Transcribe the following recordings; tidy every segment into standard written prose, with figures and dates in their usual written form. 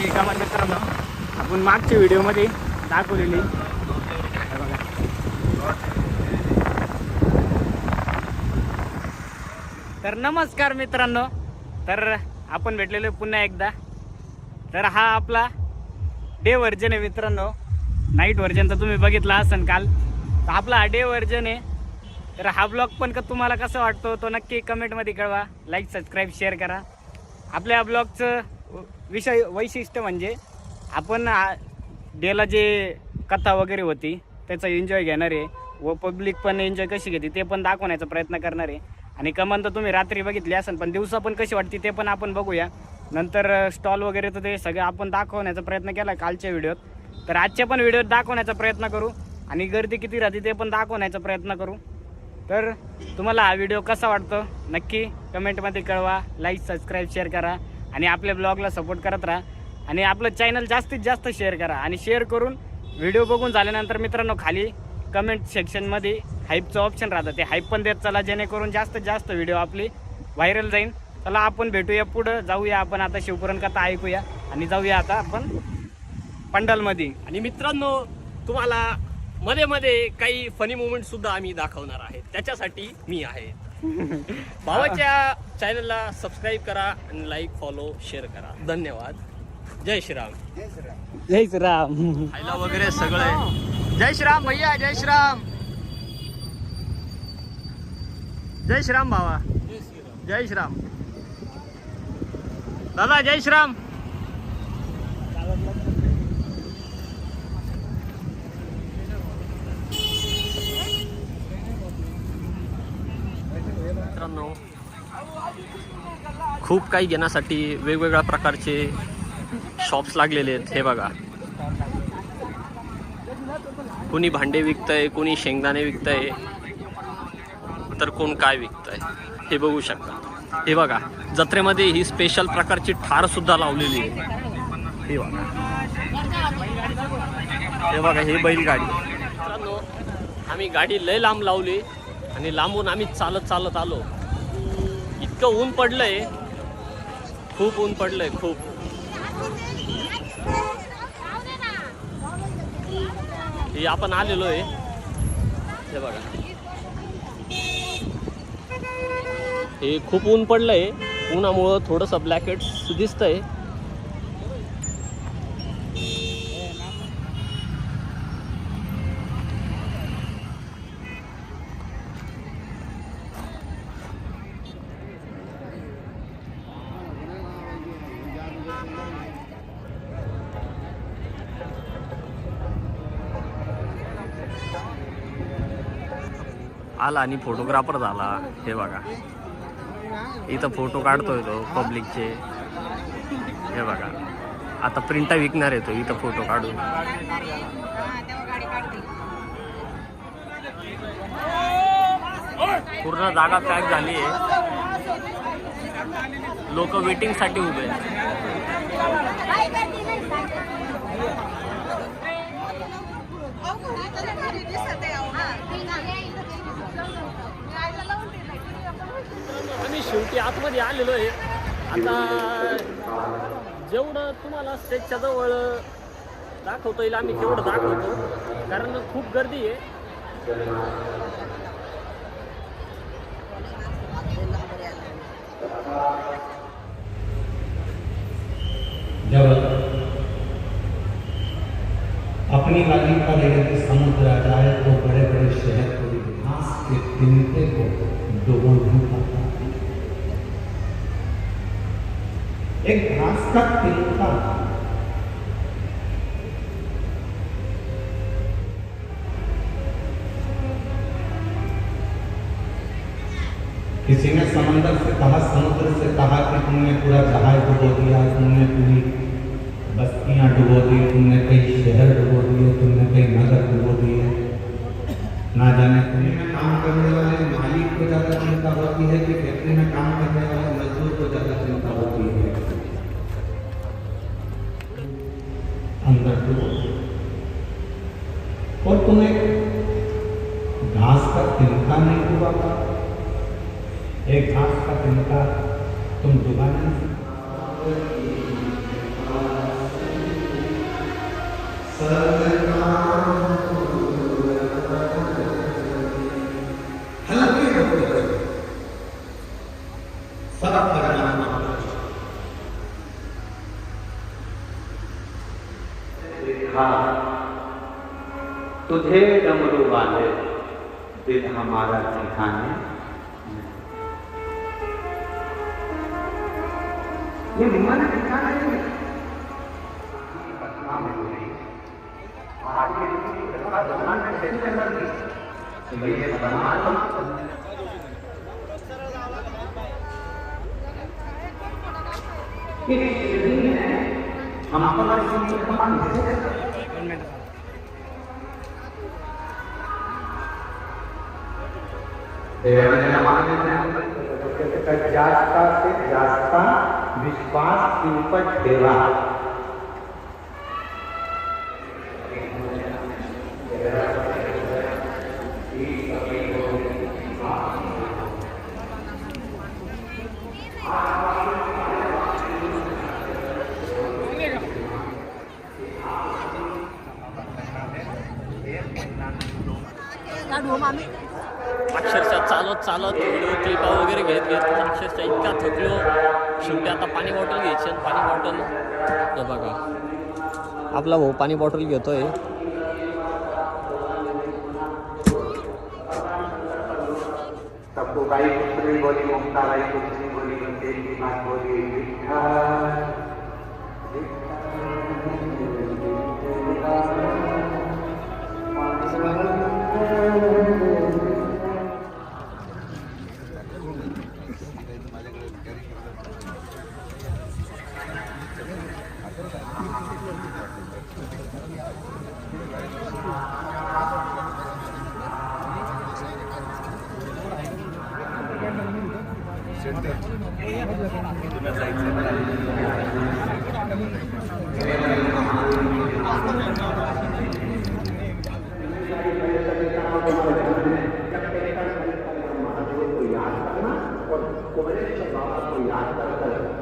आहे कमाल मित्रांनो, आपण मागच्या व्हिडिओमध्ये दाखवलेली हे बघा. तर नमस्कार मित्रांनो, तर आपण भेटलेलो पुन्हा एकदा. तर हा आपला डे व्हर्जन आहे मित्रांनो. नाईट व्हर्जन तर तुम्ही बघितला असेल काल. तर आपला हा डे व्हर्जन आहे. तर हा ब्लॉग पण तुम्हाला कसा वाटतो तो नक्की कमेंटमध्ये कळवा. लाईक सबस्क्राईब शेअर करा. आपल्या ब्लॉगचं वैशिष्ट्य म्हणजे आपण डेला जे कथा वगैरे होती त्याचा एन्जॉय घेणार आहे व पब्लिक पण एन्जॉय कशी घेते ते पण दाखवण्याचा प्रयत्न करणार आहे. आणि कमान तर तुम्ही रात्री बघितली असेल, पण दिवसा पण कशी वाटते ते पण आपण बघूया. नंतर स्टॉल वगैरे तर ते सगळं आपण दाखवण्याचा प्रयत्न केला कालच्या व्हिडिओत. तर आजच्या पण व्हिडिओत दाखवण्याचा प्रयत्न करू आणि गर्दी किती राहते ते पण दाखवण्याचा प्रयत्न करू. तर तुम्हाला हा व्हिडिओ कसा वाटतो नक्की कमेंटमध्ये कळवा. लाईक सबस्क्राईब शेअर करा आणि आपल्या ब्लॉगला सपोर्ट करत राहा. आणि आपलं चॅनल जास्तीत जास्त शेअर करा. आणि शेअर करून व्हिडिओ बघून झाल्यानंतर मित्रांनो खाली कमेंट सेक्शनमध्ये हाईपचं ऑप्शन राहतं, ते हाईप पण देत चला, जेणेकरून जास्तीत जास्त व्हिडिओ आपली व्हायरल जाईल. चला आपण भेटूया पुढं, जाऊया आपण आता शिवपुराण कथा ऐकूया आणि जाऊया आता आपण पंडालमध्ये. आणि मित्रांनो तुम्हाला मध्ये मध्ये काही फनी मुवमेंट सुद्धा आम्ही दाखवणार आहे, त्याच्यासाठी मी आहे. भावाच्या चॅनलला सबस्क्राईब करा आणि लाईक फॉलो शेअर करा. धन्यवाद. जय श्रीराम. जय श्रीराम. खायला वगैरे सगळं. जय श्रीराम भैया. जय श्रीराम. जय श्रीराम भावा. जय श्रीराम दादा. जय श्रीराम. मित्रांनो खूप काही घेण्यासाठी वेगवेगळ्या प्रकारचे शॉप्स लागलेले आहेत. हे बघा, कोणी भांडे विकतंय, कोणी शेंगदाणे विकतंय, तर कोण काय विकतंय हे बघू शकता. हे बघा, जत्रेमध्ये ही स्पेशल प्रकारची ठार सुद्धा लावलेली आहे. हे बघा, हे बघा, हे बैलगाडी. मित्रांनो आम्ही गाडी लय लांब लावली आणि लांबून आम्ही चालत चालत आलो. इतकं ऊन पडलंय, खूप ऊन पडलंय, खूप. हे आपण आलेलो आहे. हे बघा, हे खूप ऊन पडलंय. उन्हामुळं थोडंसं ब्लॅकेट दिसतंय. आला आणि फोटोग्राफर झाला. हे बघा, इथं फोटो काढतोय तो पब्लिकचे. हे बघा, आता प्रिंटा विकणार आहे तो इथं फोटो काढून. पूर्ण जागा पॅक झाली आहे. लोक वेटिंग साठी उभे आहेत. आम्ही शेवटी आतमध्ये आलेलो आहे. आता जेवढं तुम्हाला स्टेजच्या जवळ दाखवता येईल आम्ही तेवढं दाखवतो, कारण खूप गर्दी आहे. जब अपनी वाली का लेकर समुद्र आ जाए तो बड़े बड़े शहर को घास के तिनके को डुबो नहीं पाता. एक घास का तिनका किसी ने समंदर से कहा, समुद्र से कहा कि तुमने पूरा जहाज डुबो दिया, तुमने पूरी बस्तियां डुबो दी, तुमने कई शहर डुबो दिए, तुमने कई नगर डुबो दिए. ना जाने फैक्ट्री में काम करने वाले मालिक को ज़्यादा चिंता होती है कि फैक्ट्री में काम करने वाले मजदूर को ज़्यादा चिंता होती है. अंदर डुबो और तुम्हें घास का तिनका नहीं डुबा पा. एक घास का तिनका तुम डुबा नहीं सकते. देखा तुझे डमरू वाले दिल हमारा ठिकाने। ये मन ठिकाना है। हम जास्त से जास्त विश्वास ऊपर ठेवा। अक्षरशः चालत व्हिडिओ क्लिपा वगैरे घेत अक्षरशः इतका थकलो. शेवटी आता पाणी बॉटल घ्यायची आणि पाणी बॉटल हे बघा आपला भाऊ पाणी बॉटल घेतोय. सबको बाई कुछ बोली ममता बाई कुछ बोली तेरी की बात बोली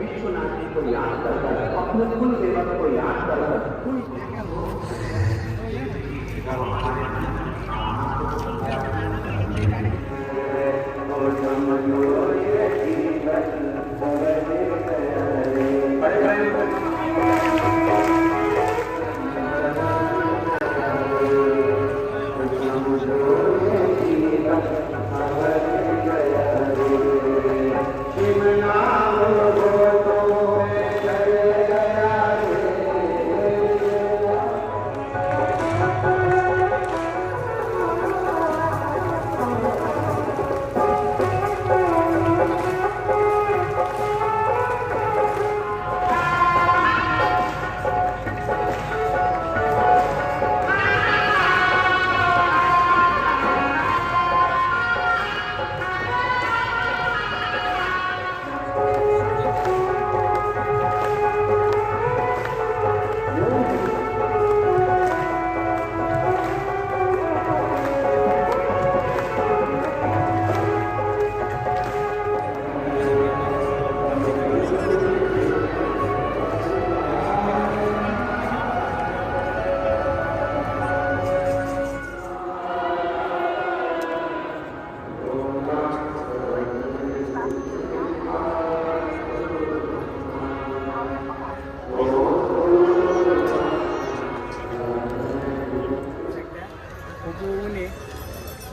विश्वनाथ को याद कर अपने कुल सेवक को याद कर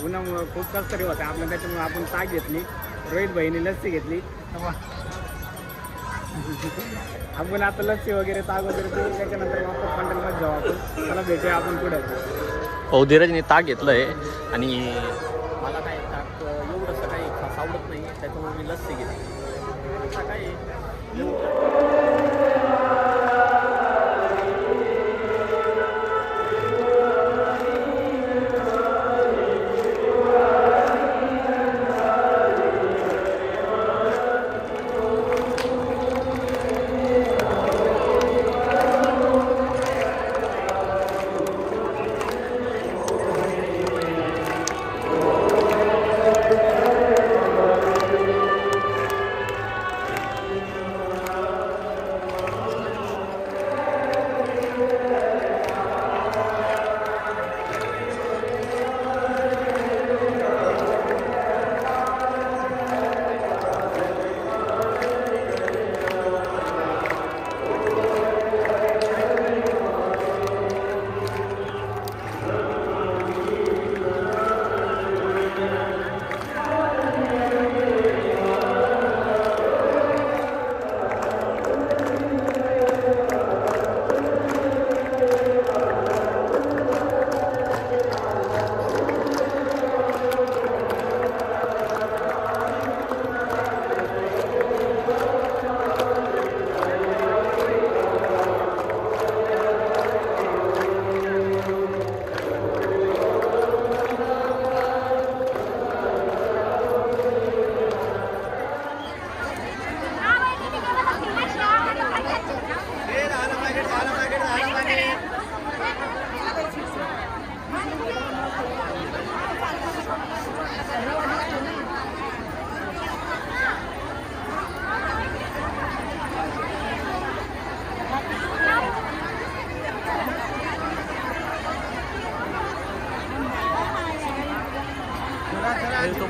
उन्हामुळं खूप कस तरी होतं आपलं, त्याच्यामुळे आपण ताक घेतली, रोहित भाईने लस्सी घेतली. आपण आता लस्सी वगैरे ताक वगैरे पिऊ, त्याच्यानंतर वापस पंढरपूरमध्ये जाऊ आपण. चला भेटूया आपण पुढे. हो धीरजने ताक घेतलंय आणि मला काय ताक एवढंसं काही खास आवडत नाही, त्याच्यामुळे मी लस्सी घेतली. आता काय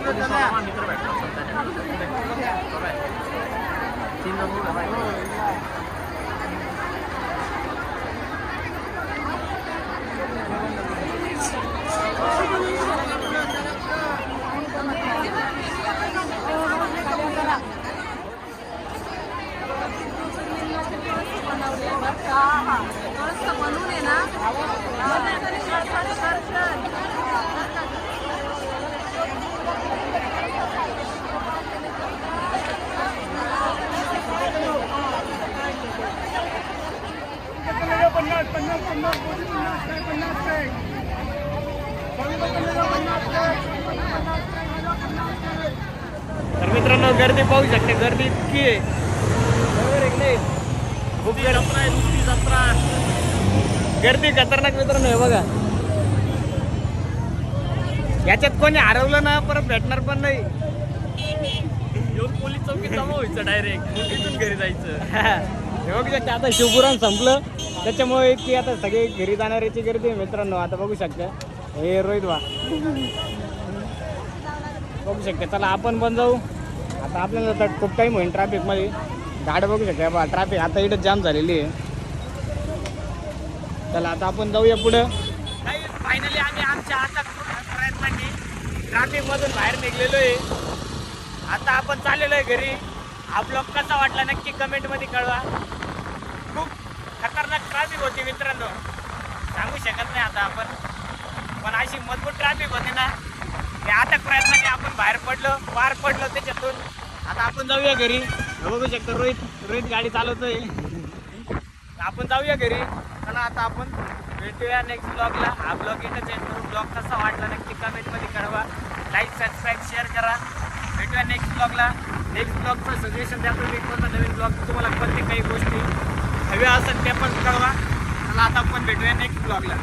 पोलिसांना मित्र भेटतात सध्या. तीन लोक उभे आहेत. तर मित्रांनो गर्दी पाहू शकते, गर्दी इतकी आहे बरोबर आहे की नाही? खूप जत्रा आहे, नुसती जत्रा. गर्दी खतरनाक मित्रांनो आहे बघा. याच्यात कोणी हरवलं ना परत भेटणार पण नाही. येऊन पोलीस चौकीत जमा व्हायचं डायरेक्ट, तिथून घरी जायचं. हे बघू शकता आता शिवपुराण संपलं त्याच्यामुळे की आता सगळे घरी जाणाऱ्याची गर्दी आहे मित्रांनो. आता बघू शकता हे रोहित वा बघू शकता. चला आपण पण जाऊ आता. आपल्याला तर खूप टाईम होईल ट्रॅफिकमध्ये. गाड्या बघू शकता बा ट्रॅफिक आता इथं जाम झालेली आहे. चला आता आपण जाऊया पुढं. फायनली आम्ही आमच्या आता प्रयत्नांनी ट्रॅफिकमधून बाहेर निघलेलो आहे. आता आपण चाललेलो आहे घरी. हा ब्लॉग कसा वाटला नक्की कमेंटमध्ये कळवा. खूप खतरनाक ट्रॅफिक होती मित्रांनो, सांगू शकत नाही आता आपण. पण अशी मजबूत ट्रॅफिक होती ना ते आता प्रयत्नाने आपण बाहेर पार पडलो त्याच्यातून. आता आपण जाऊया घरी. बघू शकतो रोहित गाडी चालवतोय. आपण जाऊया घरी. चला आता आपण भेटूया नेक्स्ट ब्लॉगला. हा ब्लॉग इथंच आहे. ब्लॉग कसा वाटला नक्की कमेंटमध्ये कळवा. लाईक सबस्क्राईब शेअर करा. भेटूया नेक्स्ट ब्लॉगला. नेक्स्ट ब्लॉगचं सजेशन द्या तुम्ही. कोणता नवीन ब्लॉग तुम्हाला कोणते काही गोष्टी हव्या असेल त्या पण कळवा. चला आता आपण भेटूया नेक्स्ट ब्लॉगला.